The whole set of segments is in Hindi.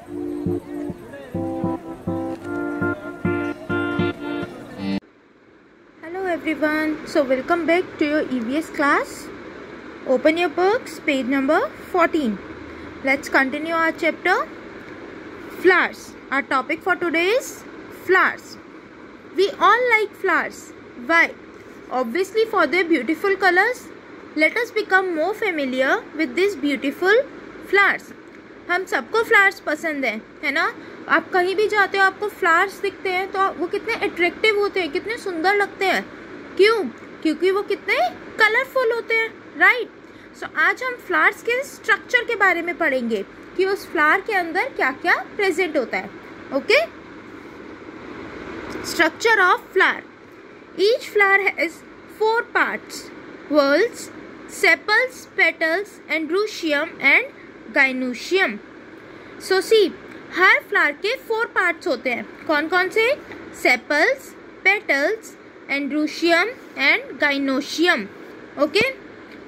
Hello everyone, so welcome back to your EVS class. Open your books, page number 14. Let's continue our chapter flowers. Our topic for today is flowers. We all like flowers. Why? Obviously for their beautiful colors. Let us become more familiar with these beautiful flowers. हम सबको फ्लावर्स पसंद है ना। आप कहीं भी जाते हो आपको फ्लावर्स दिखते हैं तो वो कितने अट्रैक्टिव होते हैं, कितने सुंदर लगते हैं। क्यों? क्योंकि वो कितने कलरफुल होते हैं, राइट। सो आज हम फ्लावर्स के स्ट्रक्चर के बारे में पढ़ेंगे कि उस फ्लावर के अंदर क्या क्या प्रेजेंट होता है। Okay, structure of flower. Each flower has 4 parts: whorls, sepals, petals, androecium and gynoecium. So see, हर फ्लावर के 4 पार्ट्स होते हैं। कौन कौन से? Sepals, petals, androecium and gynoecium. Okay,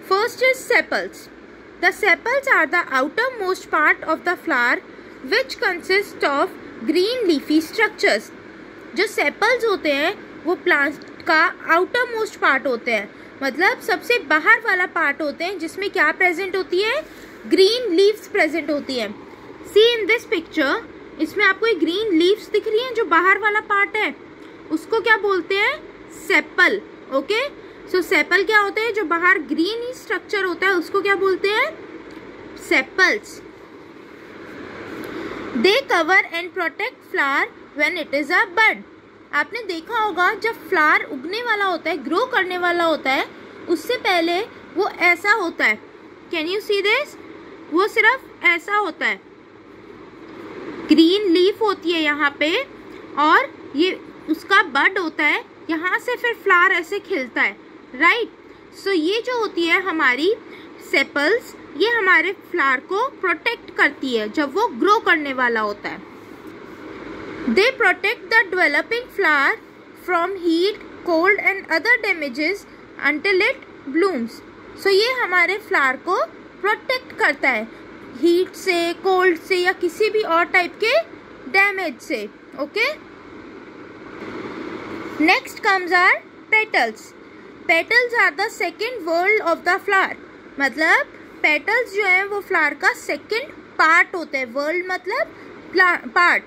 first is sepals. The sepals are the outermost part of the flower which consist of green leafy structures. जो सेपल्स होते हैं वो प्लांट का आउटर मोस्ट पार्ट होते हैं, मतलब सबसे बाहर वाला पार्ट होते हैं जिसमें क्या प्रेजेंट होती है? ग्रीन लीव्स प्रेजेंट होती है। सी इन दिस पिक्चर, इसमें आपको एक ग्रीन लीव्स दिख रही हैं जो बाहर वाला पार्ट है, उसको क्या बोलते हैं? सेपल। ओके, सो सेपल क्या होते हैं? जो बाहर ग्रीन ही स्ट्रक्चर होता है उसको क्या बोलते हैं? Sepals. They cover and protect flower when it is a bud. आपने देखा होगा जब फ्लावर उगने वाला होता है, ग्रो करने वाला होता है, उससे पहले वो ऐसा होता है। Can you see this? वो सिर्फ ऐसा होता है, ग्रीन लीफ होती है यहाँ पे और ये उसका बड होता है, यहाँ से फिर फ्लावर ऐसे खिलता है, राइट। सो ये जो होती है हमारी सेपल्स, ये हमारे फ्लावर को प्रोटेक्ट करती है जब वो ग्रो करने वाला होता है। They protect the developing flower from heat, cold and other damages until it blooms. So ये हमारे फ्लावर को प्रोटेक्ट करता है हीट से, कोल्ड से या किसी भी और टाइप के डैमेज से. Okay, next comes are petals. Petals are the second whorl of the flower. मतलब पेटल्स जो है वो फ्लावर का सेकेंड पार्ट होते हैं. वर्ल्ड मतलब part.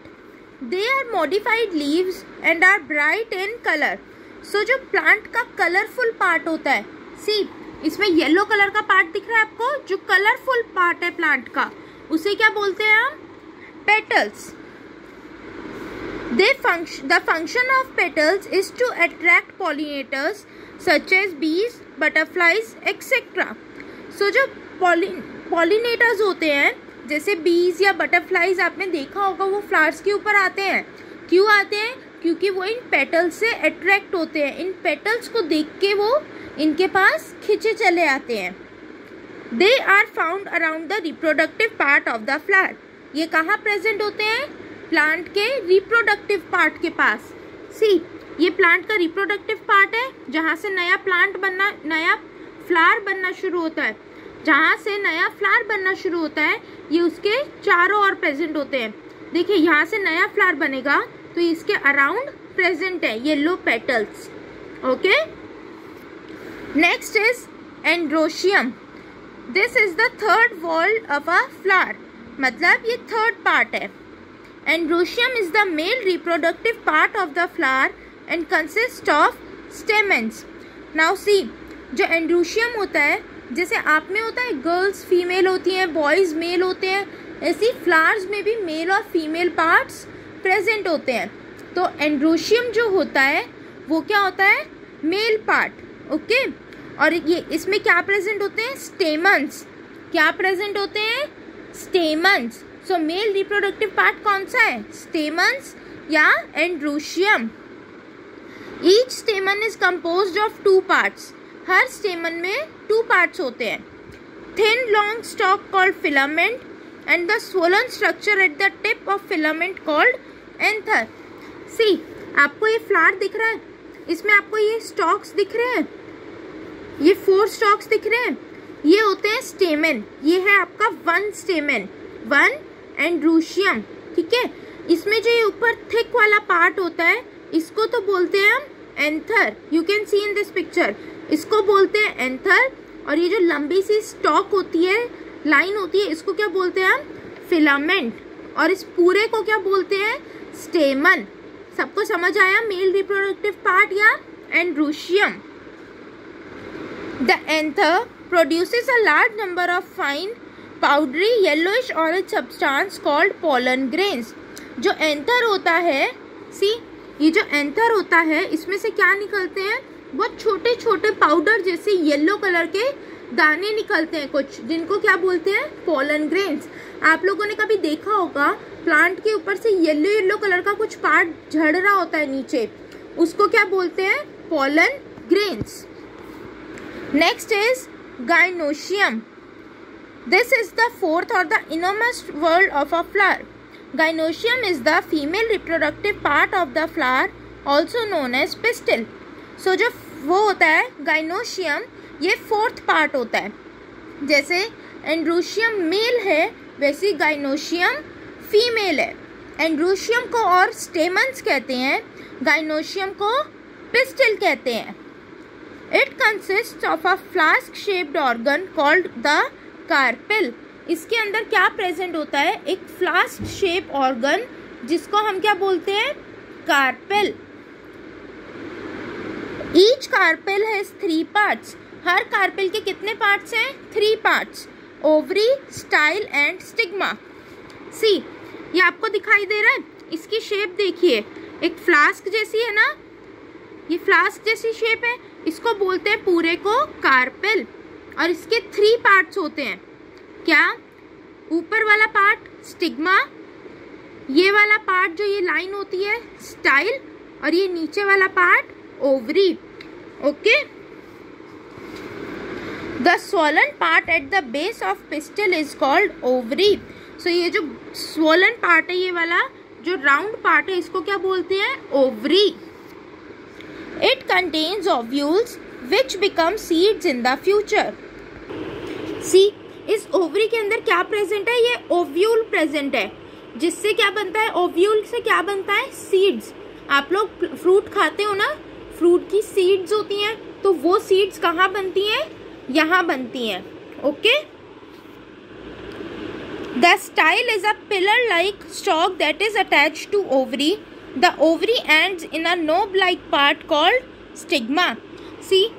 They are modified leaves and are bright in colour. So जो प्लांट का कलरफुल पार्ट होता है, सी इसमें येलो कलर का पार्ट दिख रहा है आपको, जो कलरफुल पार्ट है प्लांट का, उसे क्या बोलते हैं हम? Petals. The function of petals is to attract pollinators such as bees, butterflies, etc. So जो pollinators होते हैं जैसे bees या butterflies, आपने देखा होगा वो flowers के ऊपर आते हैं. क्यों आते हैं? क्योंकि वो इन पेटल्स से अट्रैक्ट होते हैं. इन पेटल्स को देख के वो इनके पास खिंचे चले आते हैं. They are found around the reproductive part of the flower. ये कहाँ प्रेजेंट होते हैं? प्लांट के रिप्रोडक्टिव पार्ट के पास. सी, ये प्लांट का रिप्रोडक्टिव पार्ट है जहाँ से नया फ्लावर बनना शुरू होता है. जहाँ से नया फ्लावर बनना शुरू होता है ये उसके चारों ओर प्रेजेंट होते हैं. देखिए यहाँ से नया फ्लावर बनेगा तो इसके अराउंड प्रेजेंट है yellow petals. Okay, next is androecium. This is the third wall of a flower. मतलब ये थर्ड पार्ट है. Androecium is the mail reproductive part of the flower and consist of stamens. Now see, जो एंड्रोशियम होता है, जैसे आप में होता है गर्ल्स फीमेल होती हैं, बॉयज मेल होते हैं, ऐसी फ्लावर्स में भी मेल और फीमेल पार्ट्स प्रेजेंट होते हैं. तो एंड्रोशियम जो होता है वो क्या होता है? Male part. ओके, और ये इसमें क्या प्रेजेंट होते हैं? स्टेमन्स. क्या प्रेजेंट होते हैं? स्टेमन्स. सो मेल रिप्रोडक्टिव पार्ट कौन सा है? स्टेमन्स या androecium. Each स्टेमन is composed of 2 parts. हर स्टेमन में 2 पार्ट्स होते हैं. Thin long stock called filament and the swollen structure at the tip of filament called anther. See, आपको ये फ्लावर दिख रहा है, इसमें आपको ये स्टॉक्स दिख रहे हैं, ये 4 स्टॉक्स दिख रहे हैं, ये होते हैं स्टेमन. ये है आपका 1 स्टेमन, 1 एंड्रूशियम, ठीक है। इसमें जो ये ऊपर थिक वाला पार्ट होता है इसको तो बोलते हैं हम anther, you can see in this picture, इसको बोलते हैं एंथर। और ये जो लंबी सी स्टॉक होती है, लाइन होती है, इसको क्या बोलते हैं हम, फिलामेंट। और इस पूरे को क्या बोलते हैं, स्टेमन। सबको समझ आया, मेल रिप्रोडक्टिव पार्ट या androecium. The anther produces a large number of fine powdery yellowish orange substance called pollen grains. जो एंथर होता है, सी ये जो एंथर होता है इसमें से क्या निकलते हैं, बहुत छोटे छोटे पाउडर जैसे येलो कलर के दाने निकलते हैं कुछ, जिनको क्या बोलते हैं, पोलन ग्रेन्स। आप लोगों ने कभी देखा होगा प्लांट के ऊपर से येलो येलो कलर का कुछ पार्ट झड़ रहा होता है नीचे, उसको क्या बोलते हैं, pollen grains. Next is gynoecium. This is the fourth और the innermost whorl of a flower. Gynoecium is the female reproductive part of the flower, also known as pistil. So जो वो होता है gynoecium, ये फोर्थ पार्ट होता है। जैसे एंड्रूशियम मेल है वैसे gynoecium फीमेल है। एंड्रूशियम को और स्टेमन्स कहते हैं, gynoecium को पिस्टिल कहते हैं। It consists of a flask-shaped organ called the carpel. इसके अंदर क्या प्रेजेंट होता है, एक फ्लास्क शेप ऑर्गन जिसको हम क्या बोलते हैं, carpel. Each carpel has 3 parts. हर कार्पेल के कितने पार्ट्स हैं, 3 parts, ovary, style and stigma. See ये आपको दिखाई दे रहा है, इसकी शेप देखिए, एक फ्लास्क जैसी है ना, ये फ्लास्क जैसी शेप है, इसको बोलते हैं पूरे को कार्पेल। और इसके 3 पार्ट्स होते हैं, क्या, ऊपर वाला पार्ट स्टिग्मा, ये वाला पार्ट जो ये लाइन होती है स्टाइल, और ये नीचे वाला part ovary, okay. The swollen part at the base of pistil is called ovary. So ये जो स्वोलन पार्ट है, ये वाला जो राउंड पार्ट है, इसको क्या बोलते हैं, ovary. It contains ovules which become seeds in the future. See इस ओवरी के अंदर क्या प्रेजेंट है, ये ओव्यूल प्रेजेंट है, जिससे क्या बनता है, ओव्यूल से क्या बनता है, सीड्स। आप लोग फ्रूट खाते हो ना, फ्रूट की सीड्स होती हैं, तो वो सीड्स कहाँ बनती हैं, यहाँ बनती हैं, okay. The style is a pillar like stalk that is attached to ovary. The ovary ends in a knob like part called stigma. See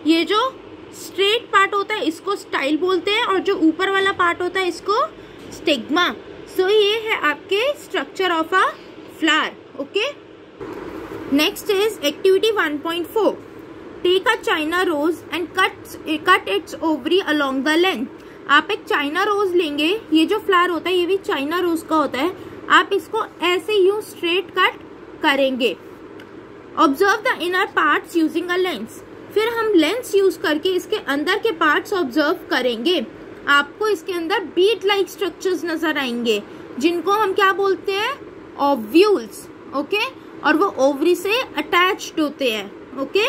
ये जो स्ट्रेट पार्ट होता है इसको स्टाइल बोलते हैं, और जो ऊपर वाला पार्ट होता है इसको स्टिग्मा। सो ये है आपके structure of a flower, okay. Next is activity 1.4। Take a China rose and cut its ovary along the length. आप एक चाइना रोज लेंगे, ये जो फ्लावर होता है ये भी चाइना रोज का होता है, आप इसको ऐसे यूं स्ट्रेट कट करेंगे। Observe the inner parts using a lens. फिर हम लेंस यूज करके इसके अंदर के पार्ट्स ऑब्जर्व करेंगे। आपको इसके अंदर बीट लाइक स्ट्रक्चर्स नजर आएंगे, जिनको हम क्या बोलते हैं, ओव्यूल्स, ओके। और वो ओवरी से अटैच्ड होते हैं, ओके।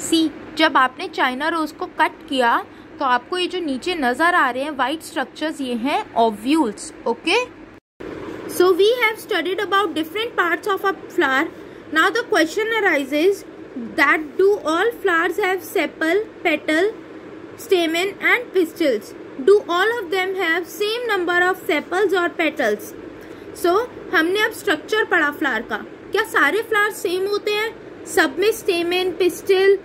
सी जब आपने चाइना रोज को कट किया तो आपको ये जो नीचे नजर आ रहे हैं व्हाइट स्ट्रक्चर्स, ये हैं ovules, okay. So we have studied about different parts of a flower. Now the question arises that do all flowers have sepal, petal, stamen and pistils? Do all of them have same number of sepals or petals? So हमने अब स्ट्रक्चर पढ़ा फ्लावर का, क्या सारे फ्लावर सेम होते हैं, सब में स्टेमेन, पिस्टिल,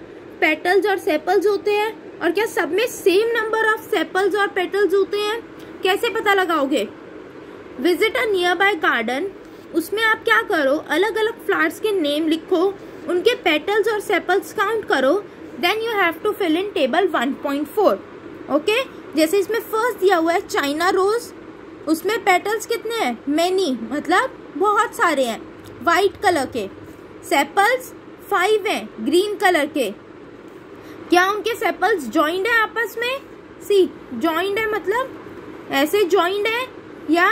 पेटल्स और सेपल्स होते हैं, और क्या सब में सेम नंबर ऑफ सेपल्स और पेटल्स होते हैं? कैसे पता लगाओगे? Visit a near by garden, उसमें आप क्या करो, अलग अलग फ्लावर्स के नेम लिखो, उनके पेटल्स और सेपल्स काउंट करो, then you have to fill in table 1.4, okay. जैसे इसमें फर्स्ट दिया हुआ है चाइना रोज, उसमें पेटल्स कितने हैं, मेनी, मतलब बहुत सारे हैं, वाइट कलर के। सेपल्स 5 हैं, ग्रीन कलर के। क्या उनके सेपल्स जॉइंड है आपस में? सी जॉइंड है मतलब ऐसे जॉइंड है या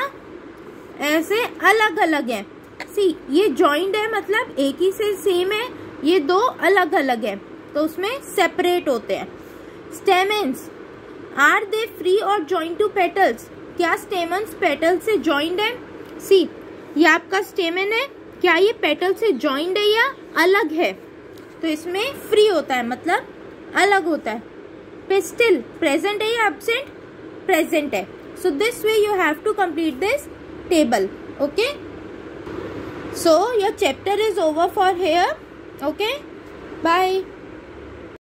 ऐसे अलग अलग है? सी ये जॉइंट है मतलब एक ही से सेम है, ये दो अलग अलग है तो उसमें सेपरेट होते हैं। स्टेमेंस आर दे फ्री और जॉइंट टू पेटल्स? क्या स्टेमन्स पेटल से जॉइंड है? सी, ये आपका स्टेमन है, क्या ये पेटल से जॉइंड है या अलग है? तो इसमें फ्री होता है, मतलब अलग होता है। पिस्टिल प्रेजेंट है या एब्सेंट? प्रेजेंट है। So this way you have to complete this table. Okay, so your chapter is over for here. Okay, bye.